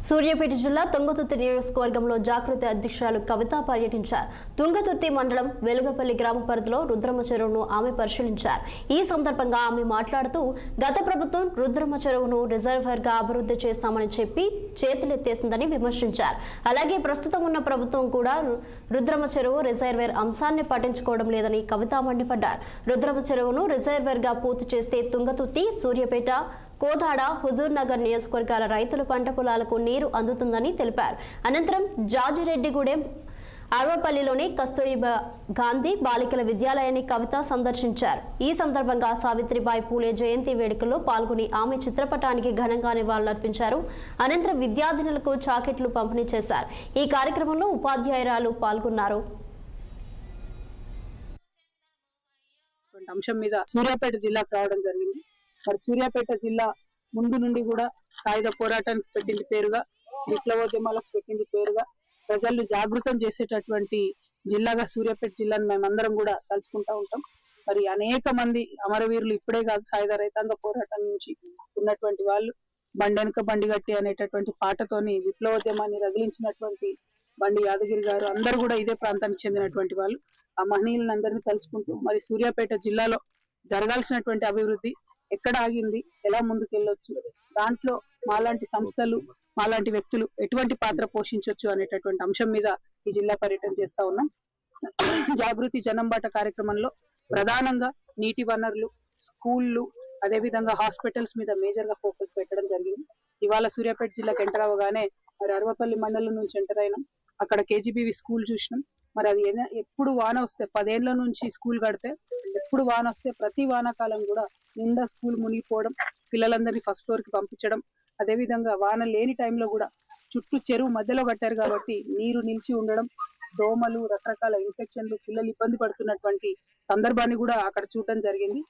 సూర్యాపేట జిల్లా తుంగతుర్తి నియోజకవర్గంలో జాగృతి అధ్యక్షురాలు కవిత పర్యటించారు. తుంగతుర్తి మండలం వెలుగపల్లి గ్రామ పరిధిలో రుద్రమ్మ చెరువును ఆమె పరిశీలించారు. ఈ సందర్భంగా ఆమె మాట్లాడుతూ గత ప్రభుత్వం రుద్రమ్మ చెరువును రిజర్వాయర్గా అభివృద్ధి చేస్తామని చెప్పి చేతులెత్తేసిందని విమర్శించారు. అలాగే ప్రస్తుతం ఉన్న ప్రభుత్వం కూడా రుద్రమ్మ చెరువు రిజర్వాయర్ అంశాన్ని పట్టించుకోవడం లేదని కవిత మండిపడ్డారు. రుద్రమ్మ చెరువును రిజర్వాయర్గా పూర్తి చేస్తే తుంగతుర్తి, సూర్యాపేట, కోదాడ, హుజూర్ నగర్ నియోజకవర్గాల రైతుల పంట పొలాలకు నీరు అందుతుందని తెలిపారు. అనంతరం జాజిరెడ్డిగూడెం అరవపల్లిలోని కస్తూరిబా గాంధీ బాలికల విద్యాలయాన్ని కవిత సందర్శించారు. ఈ సందర్భంగా సావిత్రిబాయి పూలే జయంతి వేడుకల్లో పాల్గొని ఆమె చిత్రపటానికి ఘనంగా నివాళులర్పించారు. అనంతరం విద్యార్థినులకు చాకెట్లు పంపిణీ చేశారు. ఈ కార్యక్రమంలో ఉపాధ్యాయురాలు పాల్గొన్నారు. అంశం మీద సూర్యాపేట జిల్లాకు రావడం జరిగింది. మరి సూర్యాపేట జిల్లా ముందు నుండి కూడా సాయుధ పోరాటానికి పెట్టింది పేరుగా, విప్లవోద్యమాలకు పెట్టింది పేరుగా, ప్రజలను జాగృతం చేసేటటువంటి జిల్లాగా సూర్యాపేట జిల్లాను మేమందరం కూడా తలుచుకుంటా ఉంటాం. మరి అనేక మంది అమరవీరులు ఇప్పుడే కాదు, సాయుధ రైతాంగ పోరాటం నుంచి ఉన్నటువంటి వాళ్ళు బండెనక బండిగట్టి అనేటటువంటి పాటతోని విప్లవోద్యమాన్ని రగిలించినటువంటి బండి యాదగిరి గారు అందరూ కూడా ఇదే ప్రాంతానికి చెందినటువంటి వాళ్ళు. ఆ మహనీయులను అందరినీ తలుచుకుంటూ మరి సూర్యాపేట జిల్లాలో జరగాల్సినటువంటి అభివృద్ధి ఎక్కడ ఆగింది, ఎలా ముందుకెళ్ళొచ్చు, దాంట్లో మాలాంటి సంస్థలు, మాలాంటి వ్యక్తులు ఎటువంటి పాత్ర పోషించవచ్చు అనేటటువంటి అంశం మీద ఈ జిల్లా పర్యటన చేస్తా ఉన్నాం. జాగృతి జనంబాట కార్యక్రమంలో ప్రధానంగా నీటి వనరులు, స్కూళ్ళు, అదేవిధంగా హాస్పిటల్స్ మీద మేజర్ గా ఫోకస్ పెట్టడం జరిగింది. ఇవాళ సూర్యాపేట జిల్లాకి ఎంటర్ అవ్వగానే మరి అరవపల్లి మండలం నుంచి ఎంటర్ అయినాం. అక్కడ కేజీబీవి స్కూల్ చూసినాం. మరి అది ఎప్పుడు వాన వస్తే 10 ఏళ్ల నుంచి స్కూల్ కడితే ఎప్పుడు వాన వస్తే ప్రతి వానాకాలం కూడా నిండా స్కూల్ మునిగిపోవడం, పిల్లలందరినీ ఫస్ట్ ఫ్లోర్ కి పంపించడం, అదేవిధంగా వాన లేని టైంలో కూడా చుట్టూ చెరువు మధ్యలో కట్టారు కాబట్టి నీరు నిలిచి ఉండడం, దోమలు, రకరకాల ఇన్ఫెక్షన్లు, పిల్లలు ఇబ్బంది పడుతున్నటువంటి సందర్భాన్ని కూడా అక్కడ చూడటం జరిగింది.